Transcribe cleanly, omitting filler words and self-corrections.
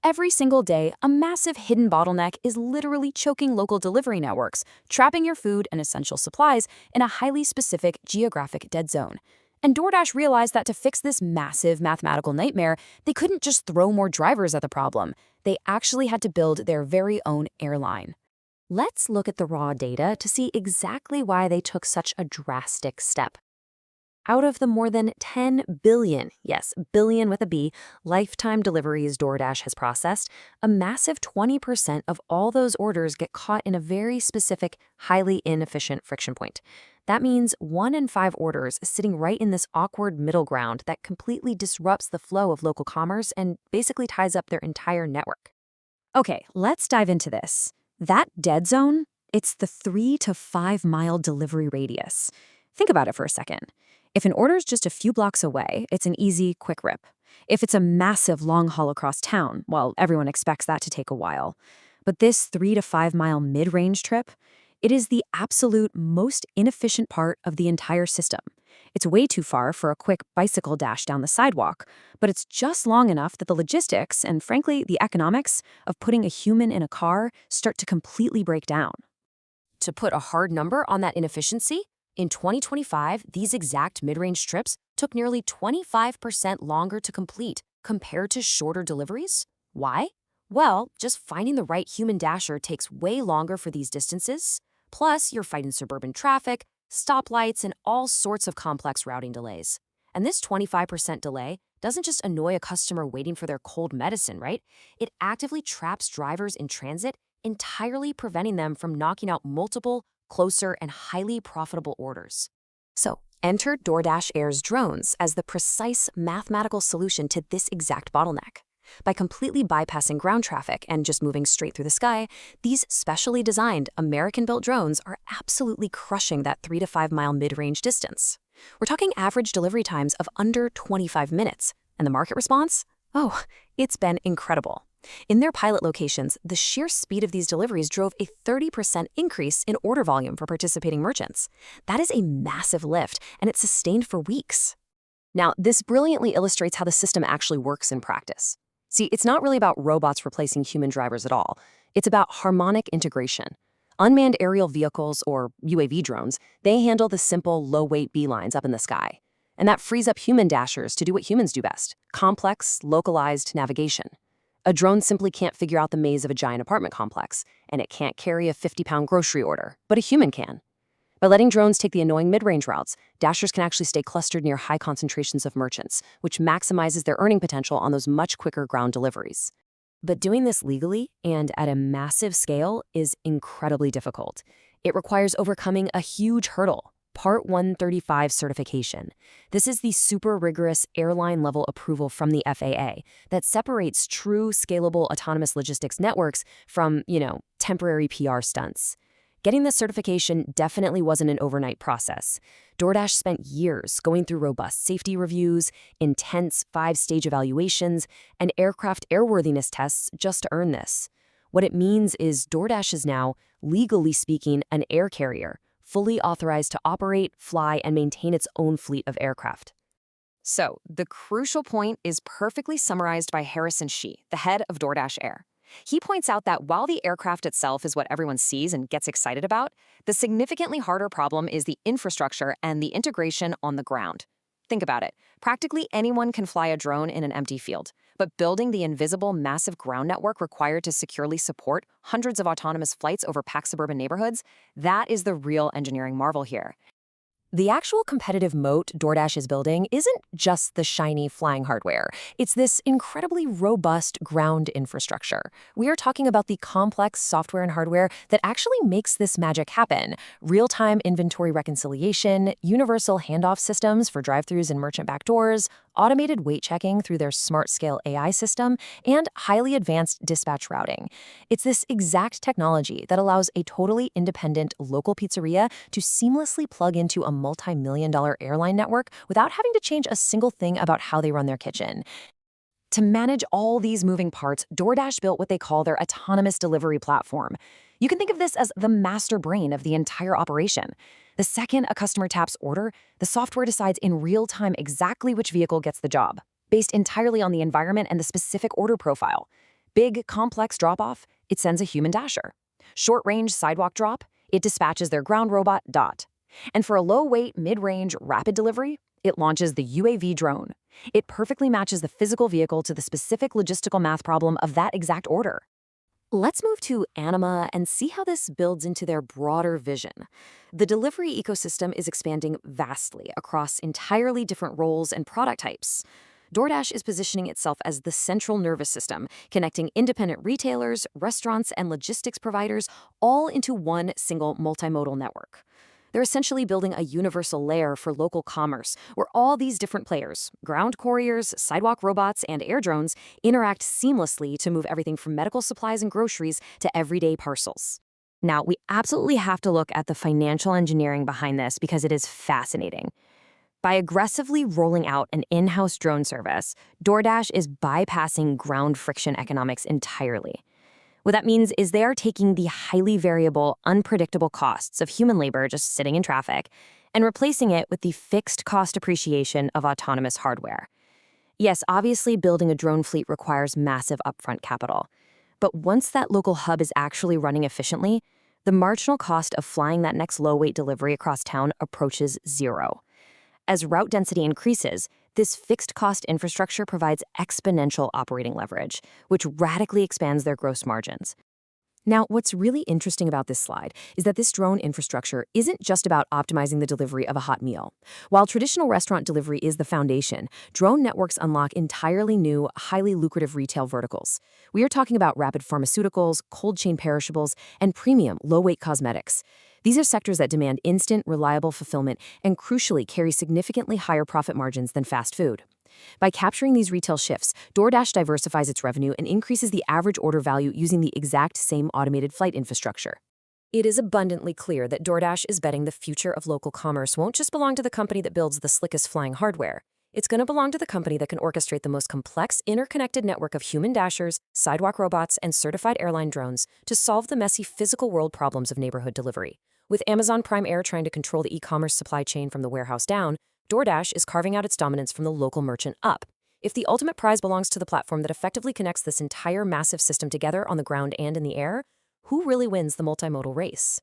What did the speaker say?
Every single day, a massive hidden bottleneck is literally choking local delivery networks, trapping your food and essential supplies in a highly specific geographic dead zone. And DoorDash realized that to fix this massive mathematical nightmare, they couldn't just throw more drivers at the problem. They actually had to build their very own airline. Let's look at the raw data to see exactly why they took such a drastic step. Out of the more than 10 billion, yes, billion with a B, lifetime deliveries DoorDash has processed, a massive 20% of all those orders get caught in a very specific, highly inefficient friction point. That means 1 in 5 orders is sitting right in this awkward middle ground that completely disrupts the flow of local commerce and basically ties up their entire network. Okay, let's dive into this. That dead zone, it's the 3 to 5 mile delivery radius. Think about it for a second. If an order's just a few blocks away, it's an easy, quick rip. If it's a massive long haul across town, well, everyone expects that to take a while. But this 3 to 5 mile mid-range trip, it is the absolute most inefficient part of the entire system. It's way too far for a quick bicycle dash down the sidewalk, but it's just long enough that the logistics and, frankly, the economics of putting a human in a car start to completely break down. To put a hard number on that inefficiency, in 2025, these exact mid-range trips took nearly 25% longer to complete compared to shorter deliveries. Why? Well, just finding the right human dasher takes way longer for these distances. Plus, you're fighting suburban traffic, stoplights, and all sorts of complex routing delays. And this 25% delay doesn't just annoy a customer waiting for their cold medicine, right? It actively traps drivers in transit, entirely preventing them from knocking out multiple, closer, and highly profitable orders. So, enter DoorDash Air's drones as the precise mathematical solution to this exact bottleneck. By completely bypassing ground traffic and just moving straight through the sky, these specially designed American-built drones are absolutely crushing that 3 to 5 mile mid-range distance. We're talking average delivery times of under 25 minutes. And the market response? Oh, it's been incredible. In their pilot locations, the sheer speed of these deliveries drove a 30% increase in order volume for participating merchants. That is a massive lift, and it's sustained for weeks. Now, this brilliantly illustrates how the system actually works in practice. See, it's not really about robots replacing human drivers at all. It's about harmonic integration. Unmanned aerial vehicles, or UAV drones, they handle the simple, low-weight beelines up in the sky. And that frees up human dashers to do what humans do best: complex, localized navigation. A drone simply can't figure out the maze of a giant apartment complex, and it can't carry a 50-pound grocery order, but a human can. By letting drones take the annoying mid-range routes, dashers can actually stay clustered near high concentrations of merchants, which maximizes their earning potential on those much quicker ground deliveries. But doing this legally and at a massive scale is incredibly difficult. It requires overcoming a huge hurdle: Part 135 certification. This is the super rigorous airline-level approval from the FAA that separates true, scalable autonomous logistics networks from, temporary PR stunts. Getting this certification definitely wasn't an overnight process. DoorDash spent years going through robust safety reviews, intense 5-stage evaluations, and aircraft airworthiness tests just to earn this. What it means is DoorDash is now, legally speaking, an air carrier, fully authorized to operate, fly, and maintain its own fleet of aircraft. So, the crucial point is perfectly summarized by Harrison Shih, the head of DoorDash Air. He points out that while the aircraft itself is what everyone sees and gets excited about, the significantly harder problem is the infrastructure and the integration on the ground. Think about it. Practically anyone can fly a drone in an empty field, but building the invisible, massive ground network required to securely support hundreds of autonomous flights over packed suburban neighborhoods, that is the real engineering marvel here. The actual competitive moat DoorDash is building isn't just the shiny flying hardware. It's this incredibly robust ground infrastructure. We are talking about the complex software and hardware that actually makes this magic happen: real-time inventory reconciliation, universal handoff systems for drive-thrus and merchant backdoors, automated weight checking through their smart-scale AI system, and highly advanced dispatch routing. It's this exact technology that allows a totally independent local pizzeria to seamlessly plug into a multi-million-dollar airline network without having to change a single thing about how they run their kitchen. To manage all these moving parts, DoorDash built what they call their autonomous delivery platform. You can think of this as the master brain of the entire operation. The second a customer taps order, the software decides in real time exactly which vehicle gets the job, based entirely on the environment and the specific order profile. Big, complex drop-off, it sends a human dasher. Short-range sidewalk drop, it dispatches their ground robot, Dot. And for a low-weight, mid-range, rapid delivery, it launches the UAV drone. It perfectly matches the physical vehicle to the specific logistical math problem of that exact order. Let's move to Anima and see how this builds into their broader vision. The delivery ecosystem is expanding vastly across entirely different roles and product types. DoorDash is positioning itself as the central nervous system, connecting independent retailers, restaurants, and logistics providers all into one single multimodal network. They're essentially building a universal layer for local commerce, where all these different players, ground couriers, sidewalk robots, and air drones, interact seamlessly to move everything from medical supplies and groceries to everyday parcels. Now, we absolutely have to look at the financial engineering behind this because it is fascinating. By aggressively rolling out an in-house drone service, DoorDash is bypassing ground friction economics entirely. What that means is they are taking the highly variable, unpredictable costs of human labor just sitting in traffic and replacing it with the fixed cost appreciation of autonomous hardware. Yes, obviously building a drone fleet requires massive upfront capital. But once that local hub is actually running efficiently, the marginal cost of flying that next low-weight delivery across town approaches zero. As route density increases, this fixed cost infrastructure provides exponential operating leverage, which radically expands their gross margins. Now, what's really interesting about this slide is that this drone infrastructure isn't just about optimizing the delivery of a hot meal. While traditional restaurant delivery is the foundation, drone networks unlock entirely new, highly lucrative retail verticals. We are talking about rapid pharmaceuticals, cold chain perishables, and premium, low-weight cosmetics. These are sectors that demand instant, reliable fulfillment and crucially carry significantly higher profit margins than fast food. By capturing these retail shifts, DoorDash diversifies its revenue and increases the average order value using the exact same automated flight infrastructure. It is abundantly clear that DoorDash is betting the future of local commerce won't just belong to the company that builds the slickest flying hardware. It's going to belong to the company that can orchestrate the most complex, interconnected network of human dashers, sidewalk robots, and certified airline drones to solve the messy physical world problems of neighborhood delivery. With Amazon Prime Air trying to control the e-commerce supply chain from the warehouse down, DoorDash is carving out its dominance from the local merchant up. If the ultimate prize belongs to the platform that effectively connects this entire massive system together on the ground and in the air, who really wins the multimodal race?